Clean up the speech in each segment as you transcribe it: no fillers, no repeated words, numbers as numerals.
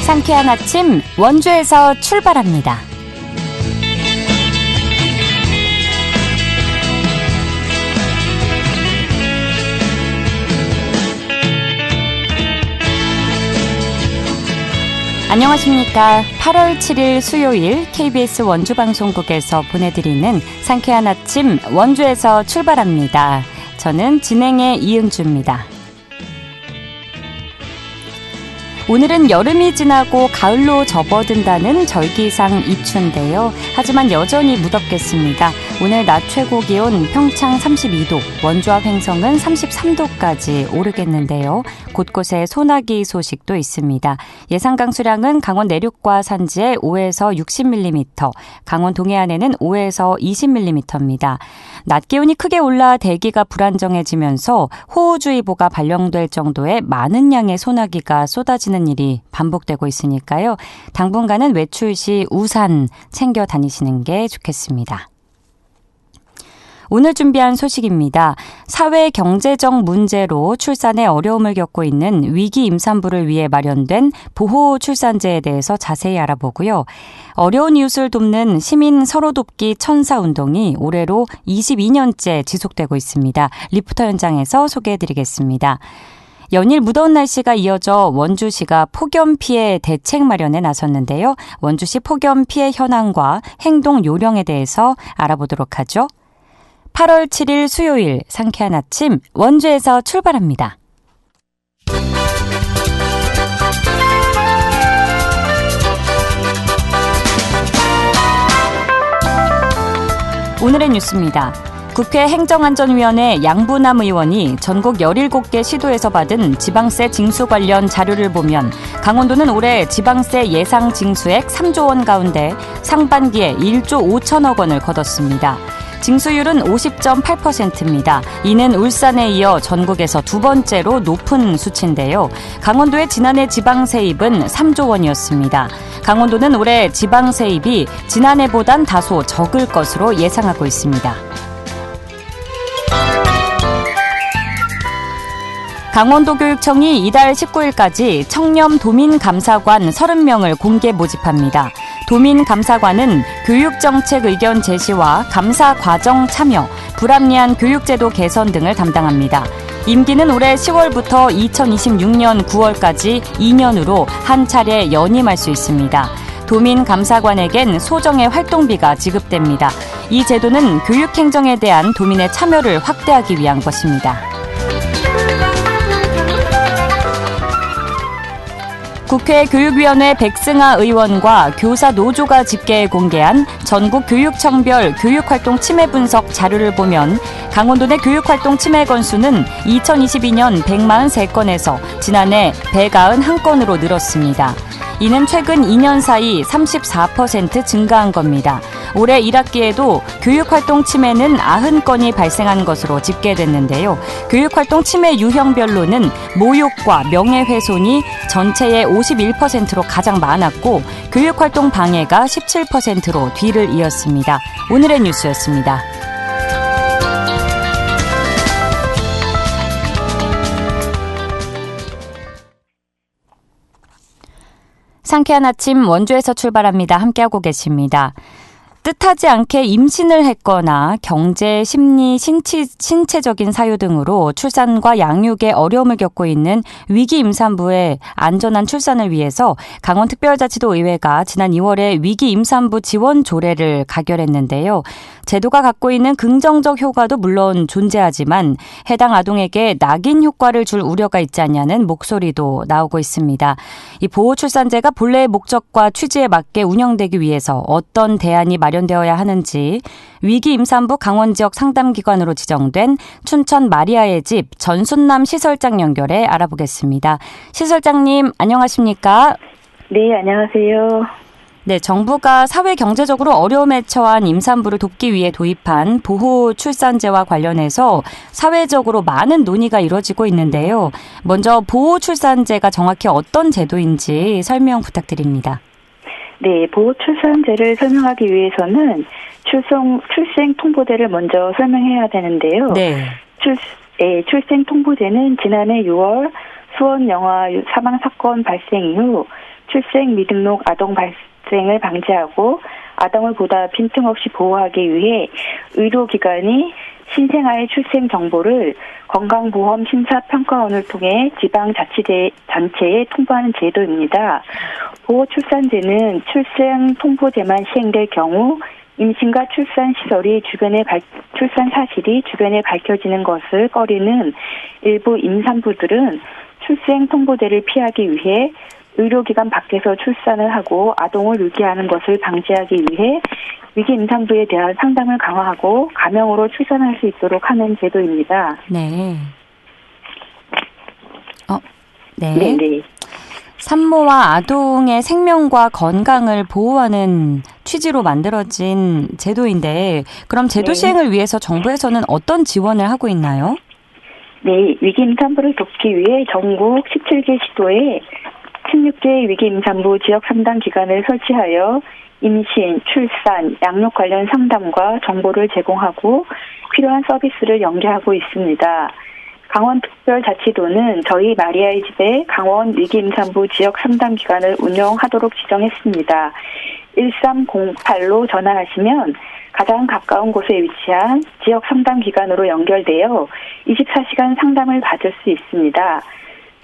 상쾌한 아침 원주에서 출발합니다. 안녕하십니까. 8월 7일 수요일 KBS 원주방송국에서 보내드리는 상쾌한 아침 원주에서 출발합니다. 저는 진행의 이은주입니다. 오늘은 여름이 지나고 가을로 접어든다는 절기상 이추인데요. 하지만 여전히 무덥겠습니다. 오늘 낮 최고 기온 평창 32도, 원주와 횡성은 33도까지 오르겠는데요. 곳곳에 소나기 소식도 있습니다. 예상 강수량은 강원 내륙과 산지에 5에서 60mm, 강원 동해안에는 5에서 20mm입니다. 낮 기온이 크게 올라 대기가 불안정해지면서 호우주의보가 발령될 정도의 많은 양의 소나기가 쏟아지는 일이 반복되고 있으니까요. 당분간은 외출 시 우산 챙겨 다니시는 게 좋겠습니다. 오늘 준비한 소식입니다. 사회 경제적 문제로 출산에 어려움을 겪고 있는 위기 임산부를 위해 마련된 보호 출산제에 대해서 자세히 알아보고요. 어려운 이웃을 돕는 시민 서로 돕기 천사 운동이 올해로 22년째 지속되고 있습니다. 리포터 현장에서 소개해드리겠습니다. 연일 무더운 날씨가 이어져 원주시가 폭염 피해 대책 마련에 나섰는데요. 원주시 폭염 피해 현황과 행동 요령에 대해서 알아보도록 하죠. 8월 7일 수요일 상쾌한 아침 원주에서 출발합니다. 오늘의 뉴스입니다. 국회 행정안전위원회 양부남 의원이 전국 17개 시도에서 받은 지방세 징수 관련 자료를 보면 강원도는 올해 지방세 예상 징수액 3조 원 가운데 상반기에 1조 5천억 원을 거뒀습니다. 징수율은 50.8%입니다. 이는 울산에 이어 전국에서 두 번째로 높은 수치인데요. 강원도의 지난해 지방세입은 3조 원이었습니다. 강원도는 올해 지방세입이 지난해보단 다소 적을 것으로 예상하고 있습니다. 강원도교육청이 이달 19일까지 청렴 도민감사관 30명을 공개 모집합니다. 도민감사관은 교육정책 의견 제시와 감사 과정 참여, 불합리한 교육제도 개선 등을 담당합니다. 임기는 올해 10월부터 2026년 9월까지 2년으로 한 차례 연임할 수 있습니다. 도민감사관에겐 소정의 활동비가 지급됩니다. 이 제도는 교육행정에 대한 도민의 참여를 확대하기 위한 것입니다. 국회 교육위원회 백승하 의원과 교사 노조가 집계해 공개한 전국 교육청별 교육활동 침해 분석 자료를 보면 강원도 내 교육활동 침해 건수는 2022년 143건에서 지난해 191건으로 늘었습니다. 이는 최근 2년 사이 34% 증가한 겁니다. 올해 1학기에도 교육활동 침해는 90건이 발생한 것으로 집계됐는데요. 교육활동 침해 유형별로는 모욕과 명예훼손이 전체의 51%로 가장 많았고 교육활동 방해가 17%로 뒤를 이었습니다. 오늘의 뉴스였습니다. 상쾌한 아침 원주에서 출발합니다. 함께하고 계십니다. 뜻하지 않게 임신을 했거나 경제, 심리, 신체적인 사유 등으로 출산과 양육에 어려움을 겪고 있는 위기 임산부의 안전한 출산을 위해서 강원특별자치도 의회가 지난 2월에 위기 임산부 지원 조례를 가결했는데요. 제도가 갖고 있는 긍정적 효과도 물론 존재하지만 해당 아동에게 낙인 효과를 줄 우려가 있지 않냐는 목소리도 나오고 있습니다. 이 보호출산제가 본래의 목적과 취지에 맞게 운영되기 위해서 어떤 대안이 마련되어야 하는지 위기 임산부 강원 지역 상담기관으로 지정된 춘천 마리아의 집 전순남 시설장 연결해 알아보겠습니다. 시설장님 안녕하십니까? 네, 안녕하세요. 네, 정부가 사회 경제적으로 어려움에 처한 임산부를 돕기 위해 도입한 보호 출산제와 관련해서 사회적으로 많은 논의가 이루어지고 있는데요. 먼저 보호 출산제가 정확히 어떤 제도인지 설명 부탁드립니다. 네, 보호 출산제를 설명하기 위해서는 출생 통보제를 먼저 설명해야 되는데요. 네. 출생 통보제는 지난해 6월 수원 영아 사망 사건 발생 이후 출생 미등록 아동 발생을 방지하고 아동을 보다 빈틈없이 보호하기 위해 의료기관이 신생아의 출생 정보를 건강보험심사평가원을 통해 지방자치단체에 통보하는 제도입니다. 보호출산제는 출생 통보제만 시행될 경우 임신과 출산 출산 사실이 주변에 밝혀지는 것을 꺼리는 일부 임산부들은 출생 통보제를 피하기 위해 의료기관 밖에서 출산을 하고 아동을 유기하는 것을 방지하기 위해 위기 임산부에 대한 상담을 강화하고 가명으로 출산할 수 있도록 하는 제도입니다. 네. 네. 네네. 산모와 아동의 생명과 건강을 보호하는 취지로 만들어진 제도인데, 그럼 제도 시행을 위해서 정부에서는 어떤 지원을 하고 있나요? 네, 위기 임산부를 돕기 위해 전국 17개 시도에 16개 위기 임산부 지역 상담 기관을 설치하여 임신, 출산, 양육 관련 상담과 정보를 제공하고 필요한 서비스를 연계하고 있습니다. 강원특별자치도는 저희 마리아의 집에 강원 위기임산부 지역 상담기관을 운영하도록 지정했습니다. 1308로 전화하시면 가장 가까운 곳에 위치한 지역 상담기관으로 연결되어 24시간 상담을 받을 수 있습니다.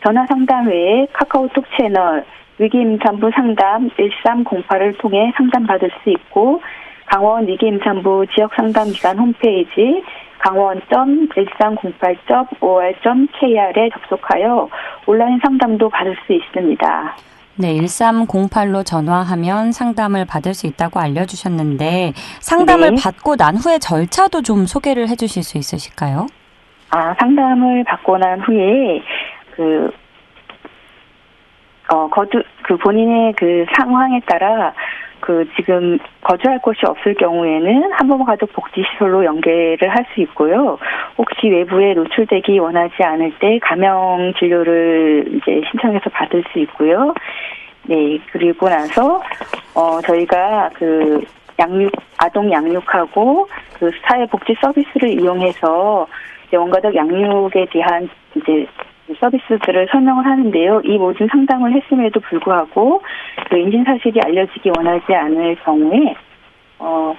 전화 상담 외에 카카오톡 채널 위기임산부 상담 1308을 통해 상담받을 수 있고 강원 위기임산부 지역상담기관 홈페이지 강원.1308.or.kr에 접속하여 온라인 상담도 받을 수 있습니다. 네, 1308로 전화하면 상담을 받을 수 있다고 알려주셨는데 상담을 받고 난 후에 절차도 좀 소개를 해주실 수 있으실까요? 상담을 받고 난 후에 본인의 상황에 따라 지금 거주할 곳이 없을 경우에는 한부모가족복지시설로 연계를 할 수 있고요. 혹시 외부에 노출되기 원하지 않을 때 가명 진료를 이제 신청해서 받을 수 있고요. 네, 그리고 나서 저희가 아동 양육하고 사회복지 서비스를 이용해서 이제 원가족 양육에 대한 이제 서비스들을 설명을 하는데요. 이 모든 상담을 했음에도 불구하고 임신 사실이 알려지기 원하지 않을 경우에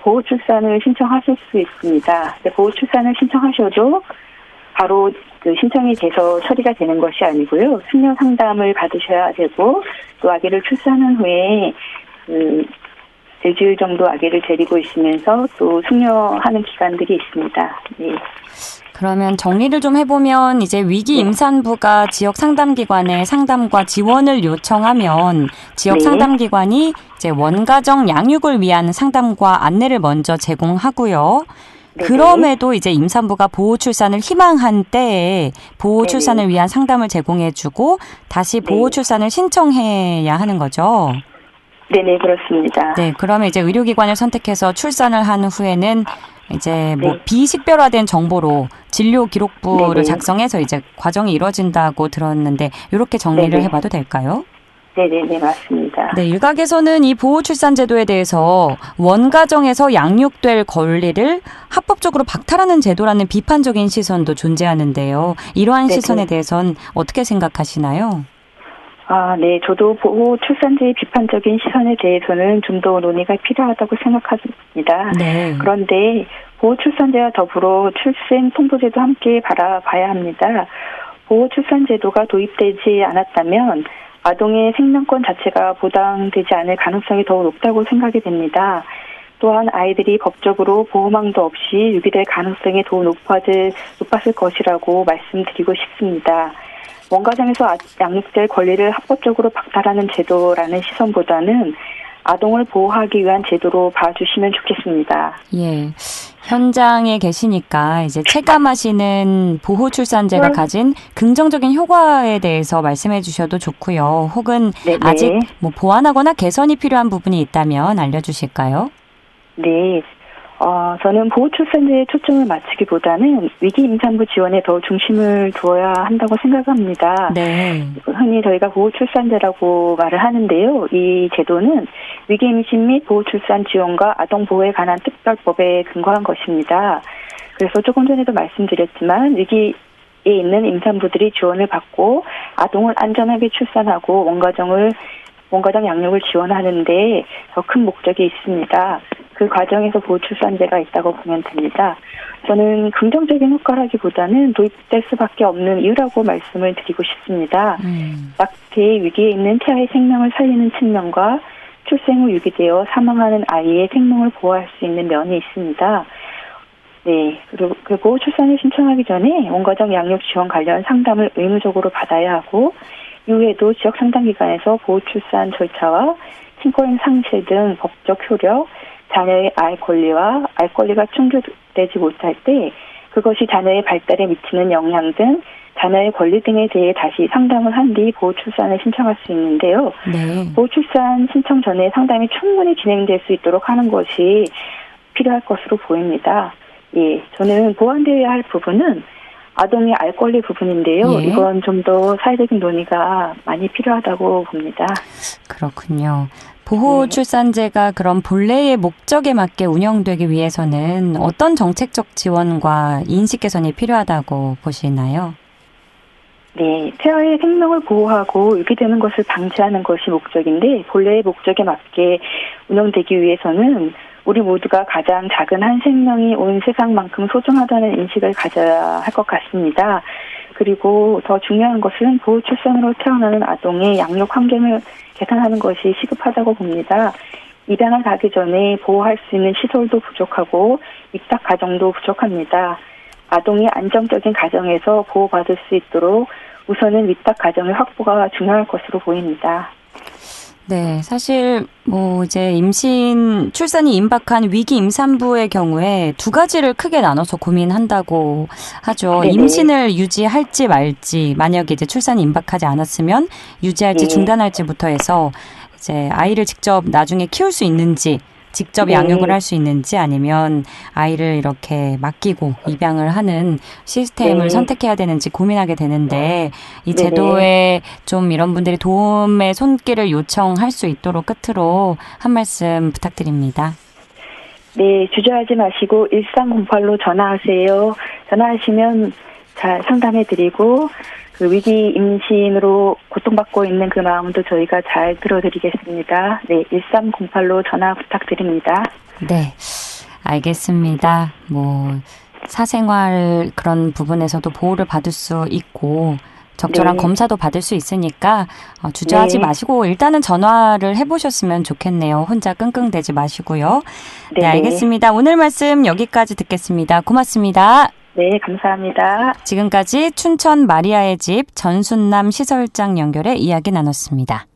보호 출산을 신청하실 수 있습니다. 보호 출산을 신청하셔도 바로 신청이 돼서 처리가 되는 것이 아니고요. 숙려 상담을 받으셔야 되고 또 아기를 출산한 후에 일주일 정도 아기를 데리고 있으면서 또 숙려하는 기간들이 있습니다. 네. 그러면 정리를 좀 해보면 이제 위기 임산부가 지역 상담기관에 상담과 지원을 요청하면 지역 상담기관이 이제 원가정 양육을 위한 상담과 안내를 먼저 제공하고요. 그럼에도 이제 임산부가 보호 출산을 희망한 때에 보호 출산을 위한 상담을 제공해주고 다시 보호 출산을 신청해야 하는 거죠. 네네, 그렇습니다. 네, 그러면 이제 의료기관을 선택해서 출산을 한 후에는 이제 비식별화된 정보로 진료 기록부를 작성해서 이제 과정이 이루어진다고 들었는데 이렇게 정리를 해봐도 될까요? 네네네, 맞습니다. 네, 일각에서는 이 보호출산제도에 대해서 원가정에서 양육될 권리를 합법적으로 박탈하는 제도라는 비판적인 시선도 존재하는데요. 이러한 시선에 대해서는 어떻게 생각하시나요? 네. 저도 보호출산제의 비판적인 시선에 대해서는 좀 더 논의가 필요하다고 생각합니다. 네. 그런데 보호출산제와 더불어 출생통보제도 함께 바라봐야 합니다. 보호출산제도가 도입되지 않았다면 아동의 생명권 자체가 보장되지 않을 가능성이 더욱 높다고 생각이 됩니다. 또한 아이들이 법적으로 보호망도 없이 유기될 가능성이 더욱 높았을 것이라고 말씀드리고 싶습니다. 원가정에서 양육될 권리를 합법적으로 박탈하는 제도라는 시선보다는 아동을 보호하기 위한 제도로 봐주시면 좋겠습니다. 예. 현장에 계시니까 이제 체감하시는 보호출산제가 가진 긍정적인 효과에 대해서 말씀해 주셔도 좋고요. 혹은 아직 보완하거나 개선이 필요한 부분이 있다면 알려주실까요? 네. 저는 보호출산제에 초점을 맞추기보다는 위기 임산부 지원에 더 중심을 두어야 한다고 생각합니다. 네. 흔히 저희가 보호출산제라고 말을 하는데요. 이 제도는 위기 임신 및 보호출산 지원과 아동 보호에 관한 특별법에 근거한 것입니다. 그래서 조금 전에도 말씀드렸지만 위기에 있는 임산부들이 지원을 받고 아동을 안전하게 출산하고 원가정을 원가정 양육을 지원하는데 더 큰 목적이 있습니다. 그 과정에서 보호출산제가 있다고 보면 됩니다. 저는 긍정적인 효과라기보다는 도입될 수밖에 없는 이유라고 말씀을 드리고 싶습니다. 낙태의 위기에 있는 태아의 생명을 살리는 측면과 출생 후 유기되어 사망하는 아이의 생명을 보호할 수 있는 면이 있습니다. 네, 그리고 출산을 신청하기 전에 원가정 양육 지원 관련 상담을 의무적으로 받아야 하고, 이후에도 지역 상담기관에서 보호출산 절차와 친권 상실 등 법적 효력, 자녀의 알 권리가 충족되지 못할 때 그것이 자녀의 발달에 미치는 영향 등 자녀의 권리 등에 대해 다시 상담을 한 뒤 보호출산을 신청할 수 있는데요. 네. 보호출산 신청 전에 상담이 충분히 진행될 수 있도록 하는 것이 필요할 것으로 보입니다. 예, 저는 보완되어야 할 부분은 아동의 알 권리 부분인데요. 예. 이건 좀 더 사회적인 논의가 많이 필요하다고 봅니다. 그렇군요. 보호출산제가 그런 본래의 목적에 맞게 운영되기 위해서는 어떤 정책적 지원과 인식 개선이 필요하다고 보시나요? 네, 태아의 생명을 보호하고 유기되는 것을 방지하는 것이 목적인데, 본래의 목적에 맞게 운영되기 위해서는 우리 모두가 가장 작은 한 생명이 온 세상만큼 소중하다는 인식을 가져야 할 것 같습니다. 그리고 더 중요한 것은 보호출산으로 태어나는 아동의 양육 환경을 개선하는 것이 시급하다고 봅니다. 입양을 가기 전에 보호할 수 있는 시설도 부족하고 위탁 가정도 부족합니다. 아동이 안정적인 가정에서 보호받을 수 있도록 우선은 위탁 가정의 확보가 중요할 것으로 보입니다. 네, 사실 이제 출산이 임박한 위기 임산부의 경우에 두 가지를 크게 나눠서 고민한다고 하죠. 네네. 임신을 유지할지 말지, 만약에 이제 출산이 임박하지 않았으면 유지할지 네. 중단할지부터 해서 이제 아이를 직접 나중에 키울 수 있는지, 직접 네. 양육을 할 수 있는지, 아니면 아이를 이렇게 맡기고 입양을 하는 시스템을 네. 선택해야 되는지 고민하게 되는데, 이 네네. 제도에 좀 이런 분들이 도움의 손길을 요청할 수 있도록 끝으로 한 말씀 부탁드립니다. 네, 주저하지 마시고 1308로 전화하세요. 전화하시면 잘 상담해드리고, 그 위기 임신으로 고통받고 있는 그 마음도 저희가 잘 들어드리겠습니다. 네, 1308로 전화 부탁드립니다. 네, 알겠습니다. 사생활 그런 부분에서도 보호를 받을 수 있고 적절한 네. 검사도 받을 수 있으니까 주저하지 네. 마시고 일단은 전화를 해보셨으면 좋겠네요. 혼자 끙끙대지 마시고요. 네, 네네. 알겠습니다. 오늘 말씀 여기까지 듣겠습니다. 고맙습니다. 네, 감사합니다. 지금까지 춘천 마리아의 집 전순남 시설장 연결해 이야기 나눴습니다.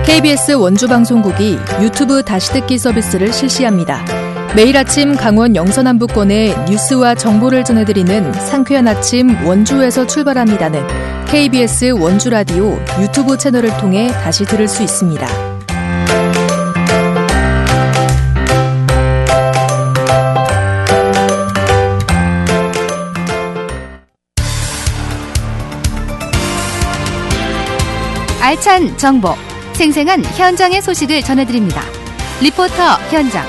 KBS 원주방송국이 유튜브 다시 듣기 서비스를 실시합니다. 매일 아침 강원 영서남부권의 뉴스와 정보를 전해드리는 상쾌한 아침 원주에서 출발합니다는 KBS 원주라디오 유튜브 채널을 통해 다시 들을 수 있습니다. 알찬 정보, 생생한 현장의 소식을 전해드립니다. 리포터 현장.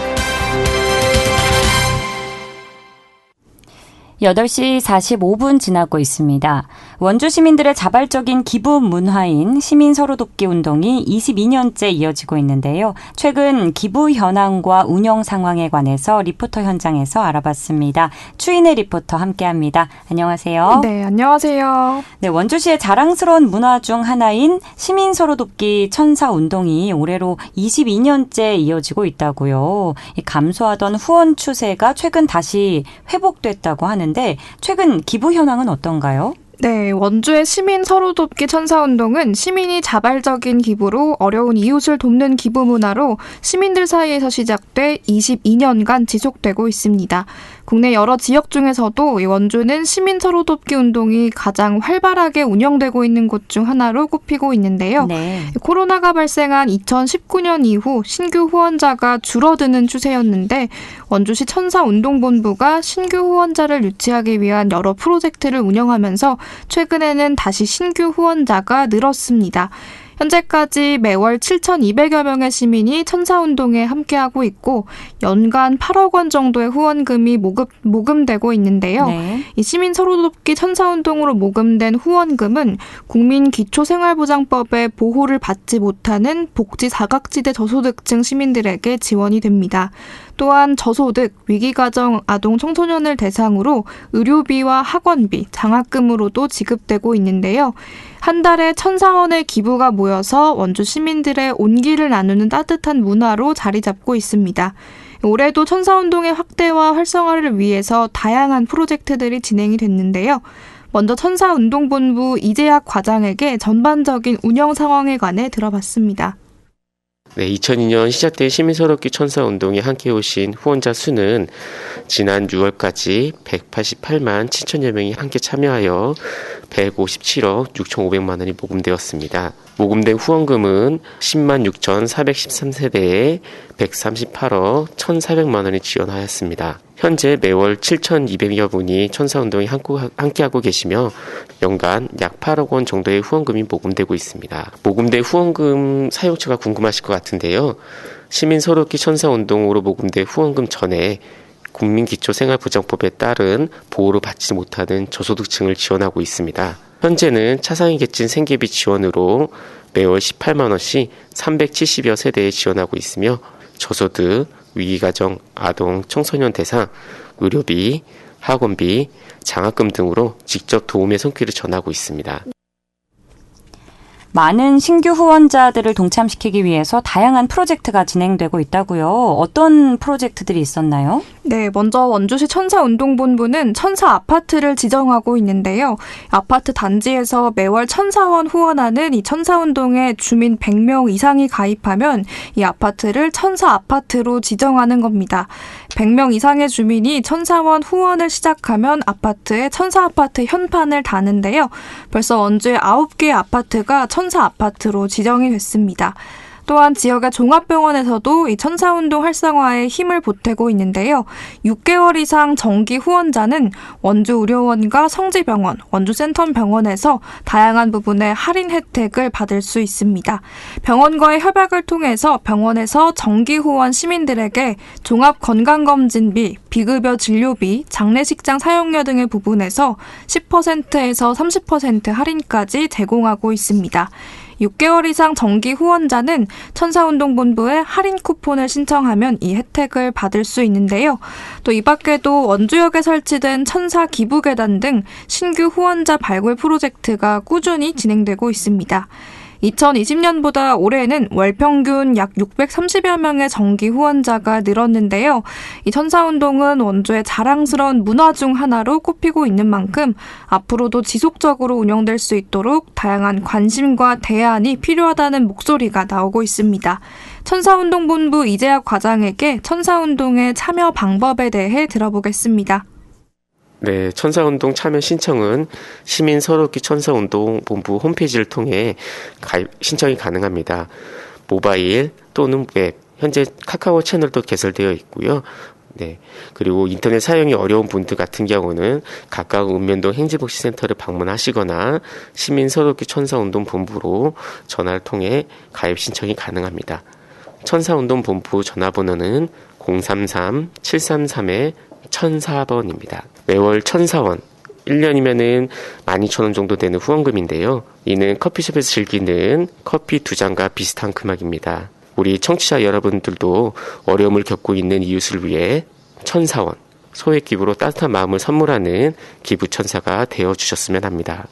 8시 45분 지나고 있습니다. 원주 시민들의 자발적인 기부 문화인 시민 서로 돕기 운동이 22년째 이어지고 있는데요. 최근 기부 현황과 운영 상황에 관해서 리포터 현장에서 알아봤습니다. 추인혜 리포터 함께합니다. 안녕하세요. 네, 안녕하세요. 네, 원주시의 자랑스러운 문화 중 하나인 시민 서로 돕기 천사 운동이 올해로 22년째 이어지고 있다고요. 감소하던 후원 추세가 최근 다시 회복됐다고 하는데 최근 기부 현황은 어떤가요? 네, 원주의 시민 서로 돕기 천사운동은 시민이 자발적인 기부로 어려운 이웃을 돕는 기부 문화로 시민들 사이에서 시작돼 22년간 지속되고 있습니다. 국내 여러 지역 중에서도 이 원주는 시민 서로 돕기 운동이 가장 활발하게 운영되고 있는 곳 중 하나로 꼽히고 있는데요. 네. 코로나가 발생한 2019년 이후 신규 후원자가 줄어드는 추세였는데 원주시 천사운동본부가 신규 후원자를 유치하기 위한 여러 프로젝트를 운영하면서 최근에는 다시 신규 후원자가 늘었습니다. 현재까지 매월 7,200여 명의 시민이 천사운동에 함께하고 있고 연간 8억 원 정도의 후원금이 모금되고 있는데요. 네. 이 시민 서로돕기 천사운동으로 모금된 후원금은 국민기초생활보장법의 보호를 받지 못하는 복지 사각지대 저소득층 시민들에게 지원이 됩니다. 또한 저소득, 위기가정 아동 청소년을 대상으로 의료비와 학원비, 장학금으로도 지급되고 있는데요. 한 달에 1,000원의 기부가 모여서 원주 시민들의 온기를 나누는 따뜻한 문화로 자리 잡고 있습니다. 올해도 천사운동의 확대와 활성화를 위해서 다양한 프로젝트들이 진행이 됐는데요. 먼저 천사운동본부 이재학 과장에게 전반적인 운영 상황에 관해 들어봤습니다. 네, 2002년 시작된 시민서럽기 천사운동에 함께 오신 후원자 수는 지난 6월까지 188만 7천여 명이 함께 참여하여 157억 6,500만 원이 모금되었습니다. 모금된 후원금은 10만 6,413세대에 138억 1,400만 원이 지원하였습니다. 현재 매월 7,200여 분이 천사운동에 함께하고 계시며 연간 약 8억 원 정도의 후원금이 모금되고 있습니다. 모금된 후원금 사용처가 궁금하실 것 같은데요. 시민서럽기 천사운동으로 모금된 후원금 전에 국민기초생활보장법에 따른 보호를 받지 못하는 저소득층을 지원하고 있습니다. 현재는 차상위 계층 생계비 지원으로 매월 18만 원씩 370여 세대에 지원하고 있으며 저소득, 위기가정, 아동, 청소년 대상, 의료비, 학원비, 장학금 등으로 직접 도움의 손길을 전하고 있습니다. 많은 신규 후원자들을 동참시키기 위해서 다양한 프로젝트가 진행되고 있다고요. 어떤 프로젝트들이 있었나요? 네, 먼저 원주시 천사운동본부는 천사 아파트를 지정하고 있는데요. 아파트 단지에서 매월 1,000원 후원하는 이 천사운동에 주민 100명 이상이 가입하면 이 아파트를 천사 아파트로 지정하는 겁니다. 100명 이상의 주민이 1,000원 후원을 시작하면 아파트에 천사 아파트 현판을 다는데요. 벌써 원주에 9개의 아파트가 천사 아파트로 지정이 됐습니다. 또한 지역의 종합병원에서도 이 천사운동 활성화에 힘을 보태고 있는데요. 6개월 이상 정기 후원자는 원주의료원과 성지병원, 원주센텀병원에서 다양한 부분의 할인 혜택을 받을 수 있습니다. 병원과의 협약을 통해서 병원에서 정기 후원 시민들에게 종합건강검진비, 비급여 진료비, 장례식장 사용료 등의 부분에서 10%에서 30% 할인까지 제공하고 있습니다. 6개월 이상 정기 후원자는 천사운동본부에 할인 쿠폰을 신청하면 이 혜택을 받을 수 있는데요. 또 이 밖에도 원주역에 설치된 천사 기부계단 등 신규 후원자 발굴 프로젝트가 꾸준히 진행되고 있습니다. 2020년보다 올해는 월 평균 약 630여 명의 정기 후원자가 늘었는데요. 이 천사운동은 원주의 자랑스러운 문화 중 하나로 꼽히고 있는 만큼 앞으로도 지속적으로 운영될 수 있도록 다양한 관심과 대안이 필요하다는 목소리가 나오고 있습니다. 천사운동본부 이재학 과장에게 천사운동의 참여 방법에 대해 들어보겠습니다. 네, 천사운동 참여 신청은 시민서럽기 천사운동본부 홈페이지를 통해 신청이 가능합니다. 모바일 또는 웹, 현재 카카오 채널도 개설되어 있고요. 네, 그리고 인터넷 사용이 어려운 분들 같은 경우는 가까운 읍면동 행지복지센터를 방문하시거나 시민서럽기 천사운동본부로 전화를 통해 가입 신청이 가능합니다. 천사운동본부 전화번호는 033-733-1004번입니다. 매월 1,004원, 1년이면은 12,000원 정도 되는 후원금인데요. 이는 커피숍에서 즐기는 커피 2잔과 비슷한 금액입니다. 우리 청취자 여러분들도 어려움을 겪고 있는 이웃을 위해 1,004원, 소액 기부로 따뜻한 마음을 선물하는 기부천사가 되어주셨으면 합니다.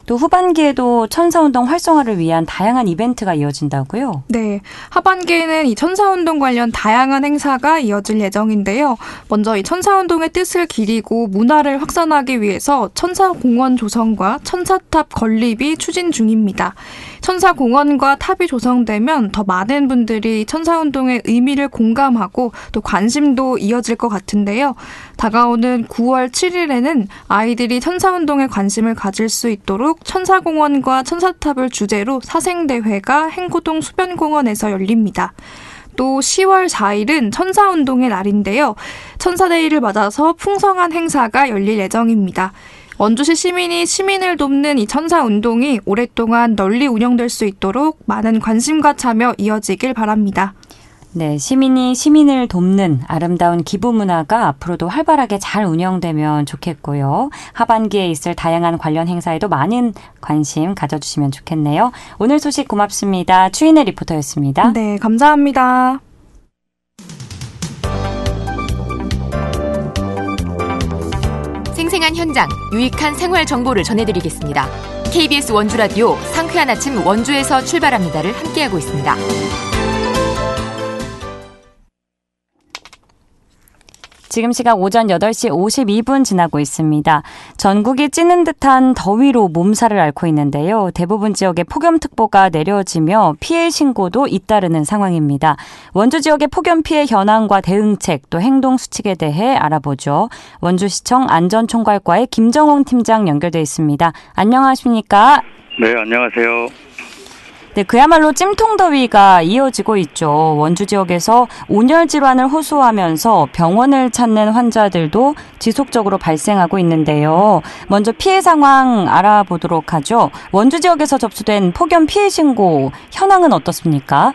또 후반기에도 천사운동 활성화를 위한 다양한 이벤트가 이어진다고요? 네, 하반기에는 이 천사운동 관련 다양한 행사가 이어질 예정인데요. 먼저 이 천사운동의 뜻을 기리고 문화를 확산하기 위해서 천사공원 조성과 천사탑 건립이 추진 중입니다. 천사공원과 탑이 조성되면 더 많은 분들이 천사운동의 의미를 공감하고 또 관심도 이어질 것 같은데요. 다가오는 9월 7일에는 아이들이 천사운동에 관심을 가질 수 있도록 천사공원과 천사탑을 주제로 사생대회가 행구동 수변공원에서 열립니다. 또 10월 4일은 천사운동의 날인데요. 천사데이를 맞아서 풍성한 행사가 열릴 예정입니다. 원주시 시민이 시민을 돕는 이 천사운동이 오랫동안 널리 운영될 수 있도록 많은 관심과 참여 이어지길 바랍니다. 네, 시민이 시민을 돕는 아름다운 기부 문화가 앞으로도 활발하게 잘 운영되면 좋겠고요. 하반기에 있을 다양한 관련 행사에도 많은 관심 가져주시면 좋겠네요. 오늘 소식 고맙습니다. 추인혜 리포터였습니다. 네, 감사합니다. 생생한 현장, 유익한 생활 정보를 전해드리겠습니다. KBS 원주라디오 상쾌한 아침 원주에서 출발합니다를 함께하고 있습니다. 지금 시각 오전 8시 52분 지나고 있습니다. 전국이 찌는 듯한 더위로 몸살을 앓고 있는데요. 대부분 지역에 폭염특보가 내려지며 피해 신고도 잇따르는 상황입니다. 원주 지역의 폭염 피해 현황과 대응책 또 행동 수칙에 대해 알아보죠. 원주시청 안전총괄과의 김정홍 팀장 연결돼 있습니다. 안녕하십니까? 네, 안녕하세요. 네, 그야말로 찜통더위가 이어지고 있죠. 원주 지역에서 온열 질환을 호소하면서 병원을 찾는 환자들도 지속적으로 발생하고 있는데요. 먼저 피해 상황 알아보도록 하죠. 원주 지역에서 접수된 폭염 피해 신고 현황은 어떻습니까?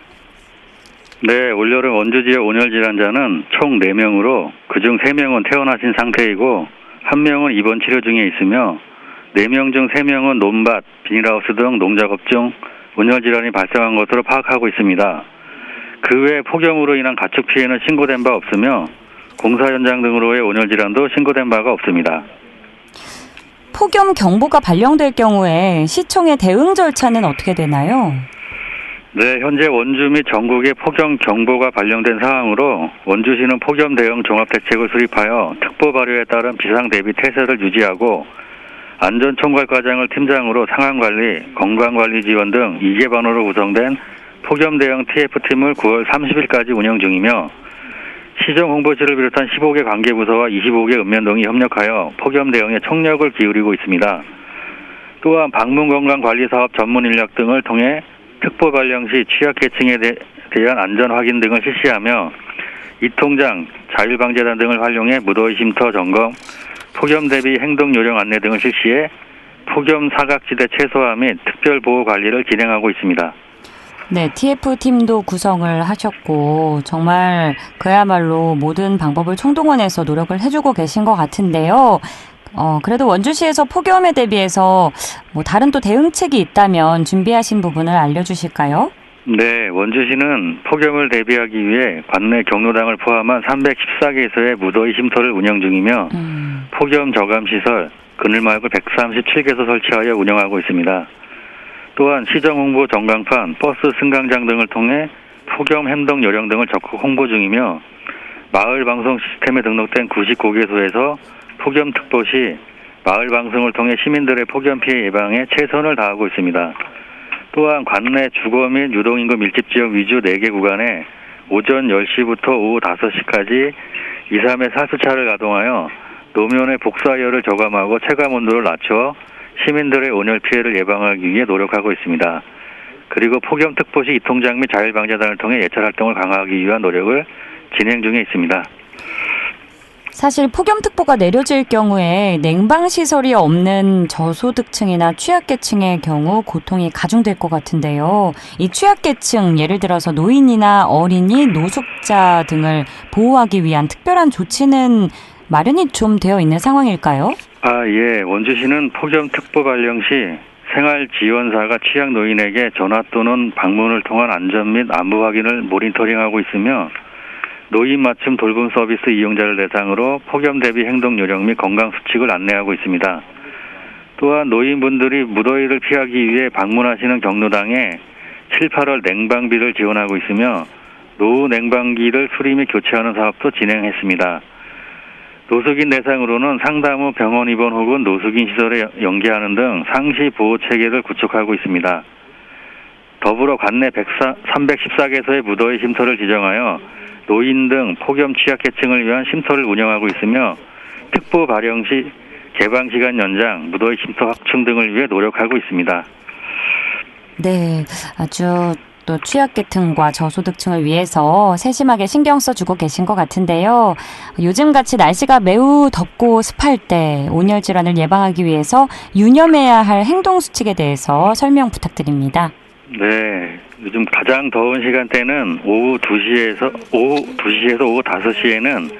네, 올여름 원주 지역 온열 질환자는 총 4명으로 그중 3명은 퇴원하신 상태이고 1명은 입원 치료 중에 있으며 4명 중 3명은 논밭, 비닐하우스 등 농작업 중 온열 질환이 발생한 것으로 파악하고 있습니다. 그 외 폭염으로 인한 가축 피해는 신고된 바 없으며 공사 현장 등으로의 온열 질환도 신고된 바가 없습니다. 폭염 경보가 발령될 경우에 시청의 대응 절차는 어떻게 되나요? 네, 현재 원주 및 전국에 폭염 경보가 발령된 상황으로 원주시는 폭염 대응 종합대책을 수립하여 특보 발효에 따른 비상 대비 태세를 유지하고 안전총괄과장을 팀장으로 상황관리, 건강관리 지원 등 2개 반으로 구성된 폭염 대응 TF팀을 9월 30일까지 운영 중이며 시정홍보실을 비롯한 15개 관계부서와 25개 읍면동이 협력하여 폭염 대응에 총력을 기울이고 있습니다. 또한 방문건강관리사업 전문 인력 등을 통해 특보 발령 시 취약계층에 대한 안전 확인 등을 실시하며 이통장, 자율방재단 등을 활용해 무더위 쉼터 점검, 폭염 대비 행동 요령 안내 등을 실시해 폭염 사각지대 최소화 및 특별 보호 관리를 진행하고 있습니다. 네, TF팀도 구성을 하셨고 정말 그야말로 모든 방법을 총동원해서 노력을 해주고 계신 것 같은데요. 그래도 원주시에서 폭염에 대비해서 다른 또 대응책이 있다면 준비하신 부분을 알려주실까요? 네, 원주시는 폭염을 대비하기 위해 관내 경로당을 포함한 314개소의 무더위 쉼터를 운영 중이며 폭염 저감시설, 그늘막을 137개소 설치하여 운영하고 있습니다. 또한 시정홍보 전광판, 버스 승강장 등을 통해 폭염 행동 요령 등을 적극 홍보 중이며 마을 방송 시스템에 등록된 99개소에서 폭염 특보 시 마을 방송을 통해 시민들의 폭염 피해 예방에 최선을 다하고 있습니다. 또한 관내 주거 및 유동인구 밀집지역 위주 4개 구간에 오전 10시부터 오후 5시까지 2, 3회 사수차를 가동하여 노면의 복사열을 저감하고 체감 온도를 낮춰 시민들의 온열 피해를 예방하기 위해 노력하고 있습니다. 그리고 폭염 특보 시 이통장 및 자율방재단을 통해 예찰 활동을 강화하기 위한 노력을 진행 중에 있습니다. 사실 폭염특보가 내려질 경우에 냉방시설이 없는 저소득층이나 취약계층의 경우 고통이 가중될 것 같은데요. 이 취약계층, 예를 들어서 노인이나 어린이, 노숙자 등을 보호하기 위한 특별한 조치는 마련이 좀 되어 있는 상황일까요? 예. 원주시는 폭염특보 발령 시 생활지원사가 취약 노인에게 전화 또는 방문을 통한 안전 및 안부 확인을 모니터링하고 있으며 노인 맞춤 돌봄 서비스 이용자를 대상으로 폭염 대비 행동 요령 및 건강 수칙을 안내하고 있습니다. 또한 노인분들이 무더위를 피하기 위해 방문하시는 경로당에 7, 8월 냉방비를 지원하고 있으며 노후 냉방기를 수리 및 교체하는 사업도 진행했습니다. 노숙인 대상으로는 상담 후 병원 입원 혹은 노숙인 시설에 연계하는 등 상시 보호 체계를 구축하고 있습니다. 더불어 관내 314개소의 무더위 쉼터를 지정하여 노인 등 폭염 취약계층을 위한 쉼터를 운영하고 있으며 특보 발령 시 개방 시간 연장, 무더위 쉼터 확충 등을 위해 노력하고 있습니다. 네, 아주 또 취약계층과 저소득층을 위해서 세심하게 신경 써주고 계신 것 같은데요. 요즘같이 날씨가 매우 덥고 습할 때 온열 질환을 예방하기 위해서 유념해야 할 행동 수칙에 대해서 설명 부탁드립니다. 네, 요즘 가장 더운 시간대는 오후 2시에서 오후 5시에는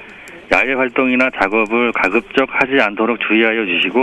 야외 활동이나 작업을 가급적 하지 않도록 주의하여 주시고